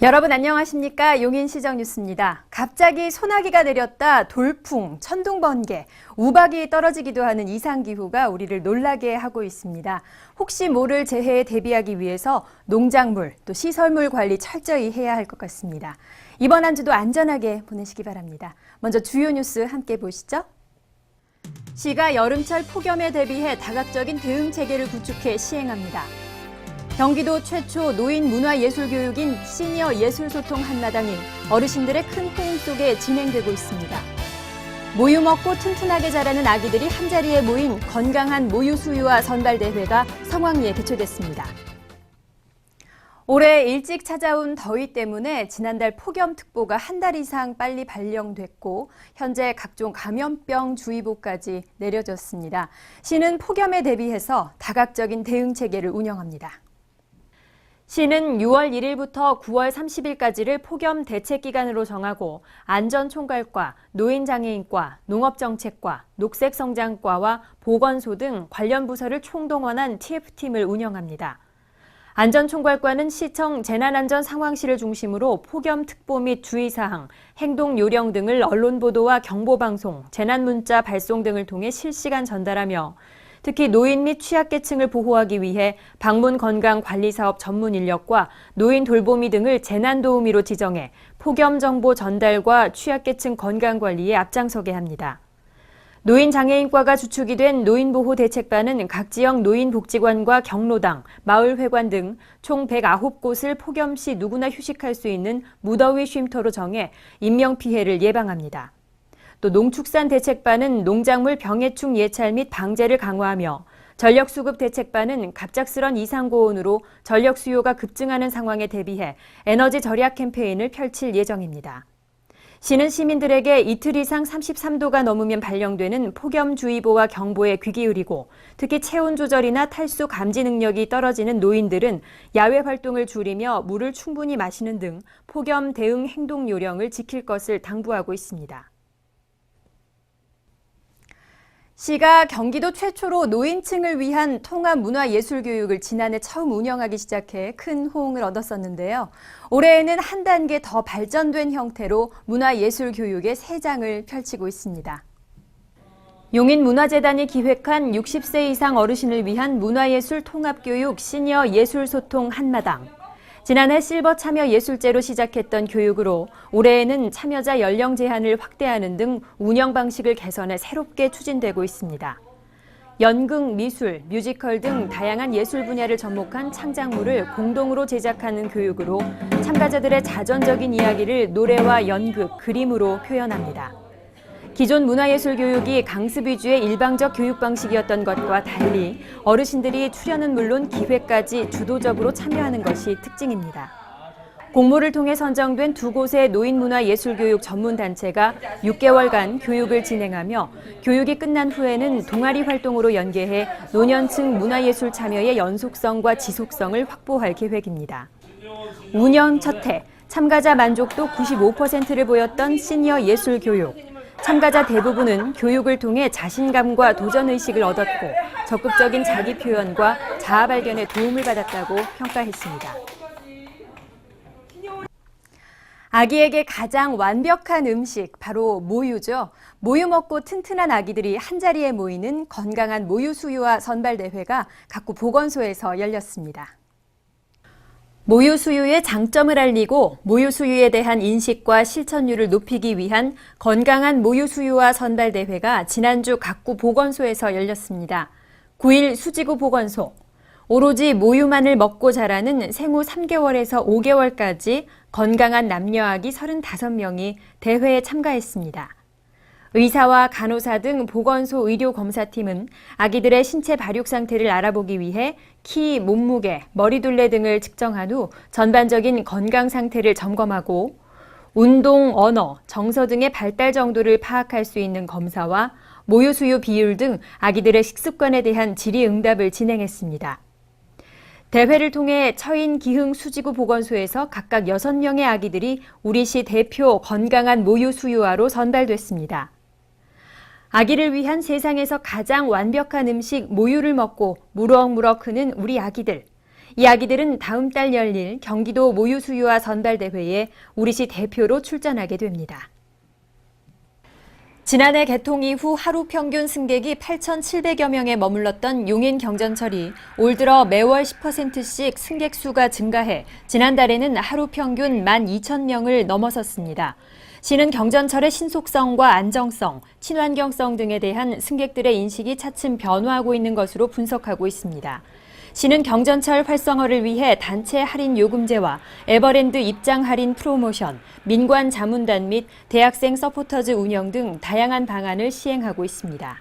여러분 안녕하십니까? 용인시정뉴스입니다. 갑자기 소나기가 내렸다 돌풍, 천둥, 번개, 우박이 떨어지기도 하는 이상기후가 우리를 놀라게 하고 있습니다. 혹시 모를 재해에 대비하기 위해서 농작물, 또 시설물 관리 철저히 해야 할 것 같습니다. 이번 한 주도 안전하게 보내시기 바랍니다. 먼저 주요 뉴스 함께 보시죠. 시가 여름철 폭염에 대비해 다각적인 대응 체계를 구축해 시행합니다. 경기도 최초 노인 문화예술교육인 시니어 예술소통 한마당이 어르신들의 큰 호응 속에 진행되고 있습니다. 모유 먹고 튼튼하게 자라는 아기들이 한자리에 모인 건강한 모유 수유와 선발대회가 성황리에 개최됐습니다. 올해 일찍 찾아온 더위 때문에 지난달 폭염특보가 한 달 이상 빨리 발령됐고 현재 각종 감염병 주의보까지 내려졌습니다. 시는 폭염에 대비해서 다각적인 대응 체계를 운영합니다. 시는 6월 1일부터 9월 30일까지를 폭염 대책기간으로 정하고 안전총괄과, 노인장애인과, 농업정책과, 녹색성장과와 보건소 등 관련 부서를 총동원한 TF팀을 운영합니다. 안전총괄과는 시청 재난안전상황실을 중심으로 폭염특보 및 주의사항, 행동요령 등을 언론보도와 경보방송, 재난문자 발송 등을 통해 실시간 전달하며 특히 노인 및 취약계층을 보호하기 위해 방문건강관리사업 전문 인력과 노인 돌보미 등을 재난도우미로 지정해 폭염정보 전달과 취약계층 건강관리에 앞장서게 합니다. 노인장애인과가 주축이 된 노인보호대책반은 각 지역 노인복지관과 경로당, 마을회관 등 총 109곳을 폭염 시 누구나 휴식할 수 있는 무더위 쉼터로 정해 인명피해를 예방합니다. 또 농축산대책반은 농작물 병해충 예찰 및 방제를 강화하며 전력수급대책반은 갑작스런 이상고온으로 전력 수요가 급증하는 상황에 대비해 에너지 절약 캠페인을 펼칠 예정입니다. 시는 시민들에게 이틀 이상 33도가 넘으면 발령되는 폭염주의보와 경보에 귀 기울이고 특히 체온 조절이나 탈수 감지 능력이 떨어지는 노인들은 야외 활동을 줄이며 물을 충분히 마시는 등 폭염 대응 행동 요령을 지킬 것을 당부하고 있습니다. 시가 경기도 최초로 노인층을 위한 통합문화예술교육을 지난해 처음 운영하기 시작해 큰 호응을 얻었었는데요. 올해에는 한 단계 더 발전된 형태로 문화예술교육의 새 장을 펼치고 있습니다. 용인문화재단이 기획한 60세 이상 어르신을 위한 문화예술 통합교육 시니어 예술소통 한마당. 지난해 실버 참여 예술제로 시작했던 교육으로 올해에는 참여자 연령 제한을 확대하는 등 운영 방식을 개선해 새롭게 추진되고 있습니다. 연극, 미술, 뮤지컬 등 다양한 예술 분야를 접목한 창작물을 공동으로 제작하는 교육으로 참가자들의 자전적인 이야기를 노래와 연극, 그림으로 표현합니다. 기존 문화예술 교육이 강습 위주의 일방적 교육 방식이었던 것과 달리 어르신들이 출연은 물론 기획까지 주도적으로 참여하는 것이 특징입니다. 공모를 통해 선정된 두 곳의 노인문화예술교육 전문단체가 6개월간 교육을 진행하며 교육이 끝난 후에는 동아리 활동으로 연계해 노년층 문화예술 참여의 연속성과 지속성을 확보할 계획입니다. 운영 첫 해, 참가자 만족도 95%를 보였던 시니어 예술교육. 참가자 대부분은 교육을 통해 자신감과 도전의식을 얻었고 적극적인 자기 표현과 자아 발견에 도움을 받았다고 평가했습니다. 아기에게 가장 완벽한 음식, 바로 모유죠. 모유 먹고 튼튼한 아기들이 한자리에 모이는 건강한 모유 수유와 선발대회가 각구 보건소에서 열렸습니다. 모유 수유의 장점을 알리고 모유 수유에 대한 인식과 실천율을 높이기 위한 건강한 모유 수유와 선발대회가 지난주 각구 보건소에서 열렸습니다. 9일 수지구 보건소. 오로지 모유만을 먹고 자라는 생후 3개월에서 5개월까지 건강한 남녀 아기 35명이 대회에 참가했습니다. 의사와 간호사 등 보건소 의료검사팀은 아기들의 신체 발육 상태를 알아보기 위해 키, 몸무게, 머리둘레 등을 측정한 후 전반적인 건강 상태를 점검하고 운동, 언어, 정서 등의 발달 정도를 파악할 수 있는 검사와 모유 수유 비율 등 아기들의 식습관에 대한 질의응답을 진행했습니다. 대회를 통해 처인, 기흥, 수지구 보건소에서 각각 6명의 아기들이 우리시 대표 건강한 모유 수유아로 선발됐습니다. 아기를 위한 세상에서 가장 완벽한 음식 모유를 먹고 무럭무럭 크는 우리 아기들. 이 아기들은 다음 달 열릴 경기도 모유수유화 선발대회에 우리시 대표로 출전하게 됩니다. 지난해 개통 이후 하루 평균 승객이 8,700여 명에 머물렀던 용인 경전철이 올 들어 매월 10%씩 승객 수가 증가해 지난달에는 하루 평균 12,000명을 넘어섰습니다. 시는 경전철의 신속성과 안정성, 친환경성 등에 대한 승객들의 인식이 차츰 변화하고 있는 것으로 분석하고 있습니다. 시는 경전철 활성화를 위해 단체 할인 요금제와 에버랜드 입장 할인 프로모션, 민관 자문단 및 대학생 서포터즈 운영 등 다양한 방안을 시행하고 있습니다.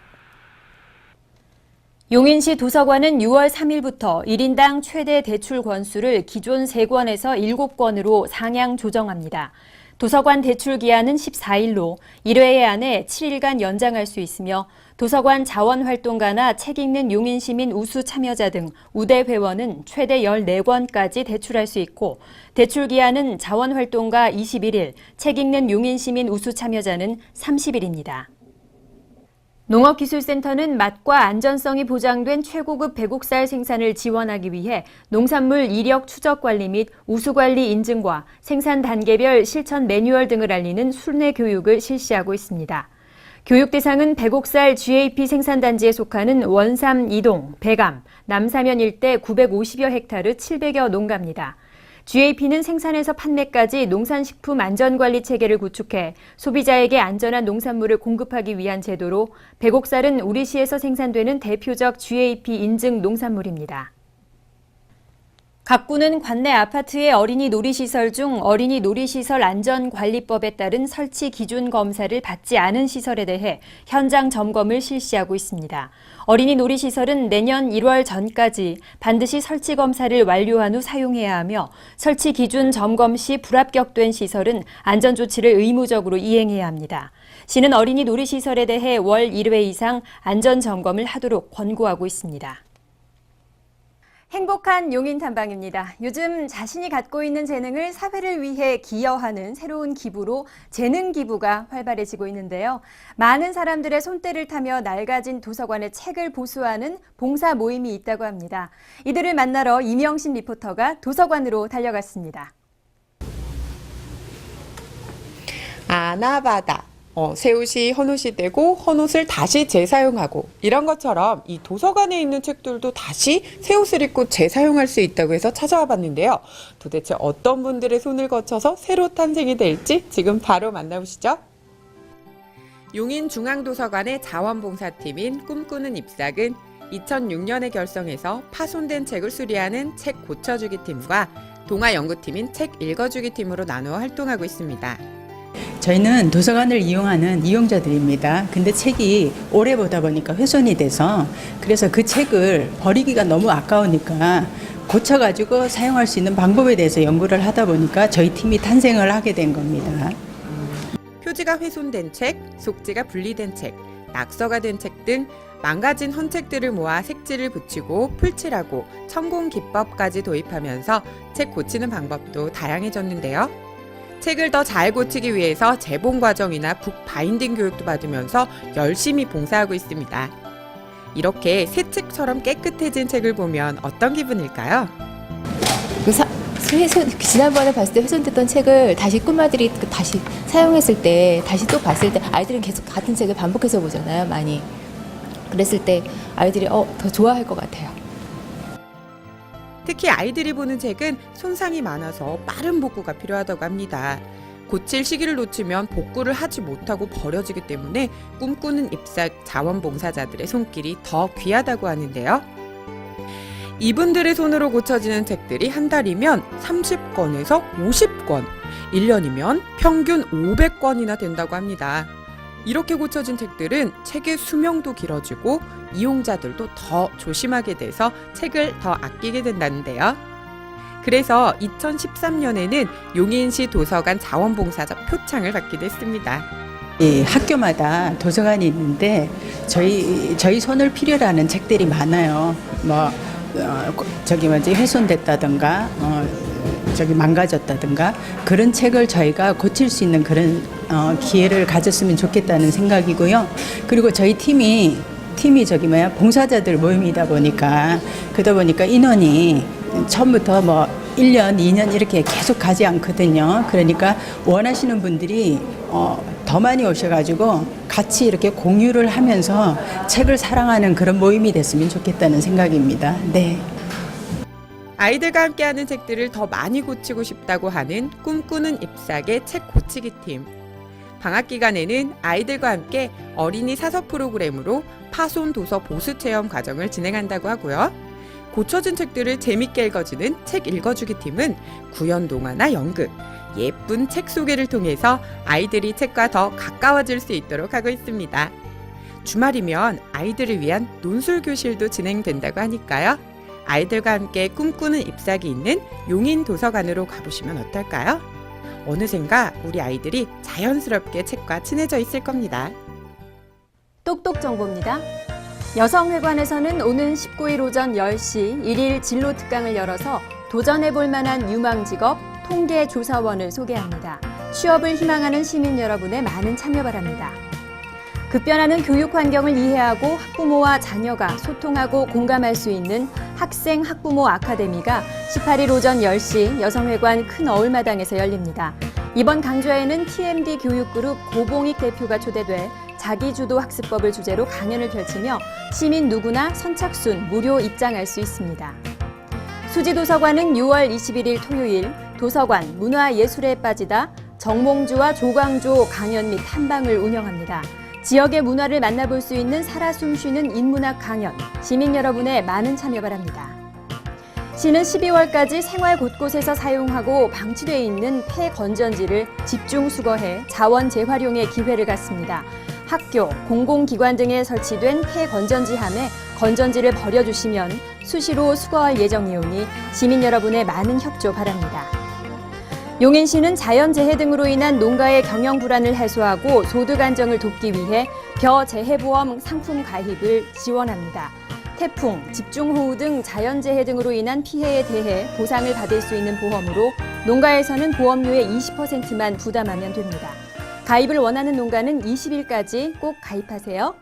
용인시 도서관은 6월 3일부터 1인당 최대 대출 권수를 기존 3권에서 7권으로 상향 조정합니다. 도서관 대출 기한은 14일로 1회 안에 7일간 연장할 수 있으며 도서관 자원활동가나 책 읽는 용인시민 우수 참여자 등 우대 회원은 최대 14권까지 대출할 수 있고 대출 기한은 자원활동가 21일, 책 읽는 용인시민 우수 참여자는 30일입니다. 농업기술센터는 맛과 안전성이 보장된 최고급 백옥살 생산을 지원하기 위해 농산물 이력 추적 관리 및 우수 관리 인증과 생산 단계별 실천 매뉴얼 등을 알리는 순회 교육을 실시하고 있습니다. 교육 대상은 백옥살 GAP 생산단지에 속하는 원삼 2동, 백암, 남사면 일대 950여 헥타르 700여 농가입니다. GAP는 생산에서 판매까지 농산식품 안전관리 체계를 구축해 소비자에게 안전한 농산물을 공급하기 위한 제도로 백옥살은 우리시에서 생산되는 대표적 GAP 인증 농산물입니다. 각구는 관내 아파트의 어린이 놀이시설 중 어린이 놀이시설 안전관리법에 따른 설치 기준 검사를 받지 않은 시설에 대해 현장 점검을 실시하고 있습니다. 어린이 놀이시설은 내년 1월 전까지 반드시 설치 검사를 완료한 후 사용해야 하며 설치 기준 점검 시 불합격된 시설은 안전조치를 의무적으로 이행해야 합니다. 시는 어린이 놀이시설에 대해 월 1회 이상 안전점검을 하도록 권고하고 있습니다. 행복한 용인 탐방입니다. 요즘 자신이 갖고 있는 재능을 사회를 위해 기여하는 새로운 기부로 재능 기부가 활발해지고 있는데요. 많은 사람들의 손때를 타며 낡아진 도서관의 책을 보수하는 봉사 모임이 있다고 합니다. 이들을 만나러 이명신 리포터가 도서관으로 달려갔습니다. 아나바다. 새 옷이 헌옷이 되고 헌옷을 다시 재사용하고 이런 것처럼 이 도서관에 있는 책들도 다시 새 옷을 입고 재사용할 수 있다고 해서 찾아와 봤는데요. 도대체 어떤 분들의 손을 거쳐서 새로 탄생이 될지 지금 바로 만나보시죠. 용인중앙도서관의 자원봉사팀인 꿈꾸는 잎삭은 2006년에 결성해서 파손된 책을 수리하는 책 고쳐주기 팀과 동아연구팀인 책 읽어주기 팀으로 나누어 활동하고 있습니다. 저희는 도서관을 이용하는 이용자들입니다. 근데 책이 오래 보다 보니까 훼손이 돼서 그래서 그 책을 버리기가 너무 아까우니까 고쳐가지고 사용할 수 있는 방법에 대해서 연구를 하다 보니까 저희 팀이 탄생을 하게 된 겁니다. 표지가 훼손된 책, 속지가 분리된 책, 낙서가 된 책 등 망가진 헌책들을 모아 색지를 붙이고 풀칠하고 천공 기법까지 도입하면서 책 고치는 방법도 다양해졌는데요. 책을 더 잘 고치기 위해서 재봉 과정이나 북 바인딩 교육도 받으면서 열심히 봉사하고 있습니다. 이렇게 새 책처럼 깨끗해진 책을 보면 어떤 기분일까요? 지난번에 봤을 때 훼손됐던 책을 다시 꼬마들이 다시 사용했을 때, 다시 또 봤을 때 아이들은 계속 같은 책을 반복해서 보잖아요, 많이. 그랬을 때 아이들이 더 좋아할 것 같아요. 특히 아이들이 보는 책은 손상이 많아서 빠른 복구가 필요하다고 합니다. 고칠 시기를 놓치면 복구를 하지 못하고 버려지기 때문에 꿈꾸는 잎삭 자원봉사자들의 손길이 더 귀하다고 하는데요. 이분들의 손으로 고쳐지는 책들이 한 달이면 30권에서 50권, 1년이면 평균 500권이나 된다고 합니다. 이렇게 고쳐진 책들은 책의 수명도 길어지고 이용자들도 더 조심하게 돼서 책을 더 아끼게 된다는데요. 그래서 2013년에는 용인시 도서관 자원봉사자 표창을 받기도 했습니다. 학교마다 도서관이 있는데 저희 손을 필요로 하는 책들이 많아요. 훼손됐다든가 망가졌다든가 그런 책을 저희가 고칠 수 있는 그런 기회를 가졌으면 좋겠다는 생각이고요. 그리고 저희 팀이 봉사자들 모임이다 보니까 인원이 처음부터 뭐 1년, 2년 이렇게 계속 가지 않거든요. 그러니까 원하시는 분들이 더 많이 오셔가지고 같이 이렇게 공유를 하면서 책을 사랑하는 그런 모임이 됐으면 좋겠다는 생각입니다. 네. 아이들과 함께하는 책들을 더 많이 고치고 싶다고 하는 꿈꾸는 잎사귀 책 고치기 팀. 방학 기간에는 아이들과 함께 어린이 사서 프로그램으로 파손 도서 보수 체험 과정을 진행한다고 하고요. 고쳐진 책들을 재밌게 읽어주는 책 읽어주기 팀은 구연 동화나 연극, 예쁜 책 소개를 통해서 아이들이 책과 더 가까워질 수 있도록 하고 있습니다. 주말이면 아이들을 위한 논술 교실도 진행된다고 하니까요. 아이들과 함께 꿈꾸는 잎사귀 있는 용인 도서관으로 가보시면 어떨까요? 어느샌가 우리 아이들이 자연스럽게 책과 친해져 있을 겁니다. 똑똑 정보입니다. 여성회관에서는 오는 19일 오전 10시 1일 진로 특강을 열어서 도전해볼 만한 유망직업 통계조사원을 소개합니다. 취업을 희망하는 시민 여러분의 많은 참여 바랍니다. 급변하는 교육 환경을 이해하고 학부모와 자녀가 소통하고 공감할 수 있는 학생 학부모 아카데미가 18일 오전 10시 여성회관 큰 어울마당에서 열립니다. 이번 강좌에는 TMD 교육그룹 고봉익 대표가 초대돼 자기주도 학습법을 주제로 강연을 펼치며 시민 누구나 선착순 무료 입장할 수 있습니다. 수지도서관은 6월 21일 토요일 도서관 문화예술에 빠지다 정몽주와 조광조 강연 및 탐방을 운영합니다. 지역의 문화를 만나볼 수 있는 살아 숨쉬는 인문학 강연, 시민 여러분의 많은 참여 바랍니다. 시는 12월까지 생활 곳곳에서 사용하고 방치되어 있는 폐건전지를 집중 수거해 자원 재활용의 기회를 갖습니다. 학교, 공공기관 등에 설치된 폐건전지함에 건전지를 버려주시면 수시로 수거할 예정이오니 시민 여러분의 많은 협조 바랍니다. 용인시는 자연재해 등으로 인한 농가의 경영 불안을 해소하고 소득 안정을 돕기 위해 벼재해보험 상품 가입을 지원합니다. 태풍, 집중호우 등 자연재해 등으로 인한 피해에 대해 보상을 받을 수 있는 보험으로 농가에서는 보험료의 20%만 부담하면 됩니다. 가입을 원하는 농가는 20일까지 꼭 가입하세요.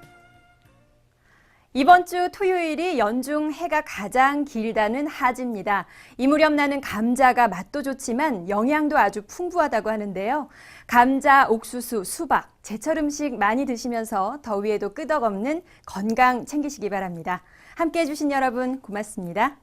이번 주 토요일이 연중 해가 가장 길다는 하지입니다. 이 무렵 나는 감자가 맛도 좋지만 영양도 아주 풍부하다고 하는데요. 감자, 옥수수, 수박, 제철 음식 많이 드시면서 더위에도 끄덕없는 건강 챙기시기 바랍니다. 함께해 주신 여러분 고맙습니다.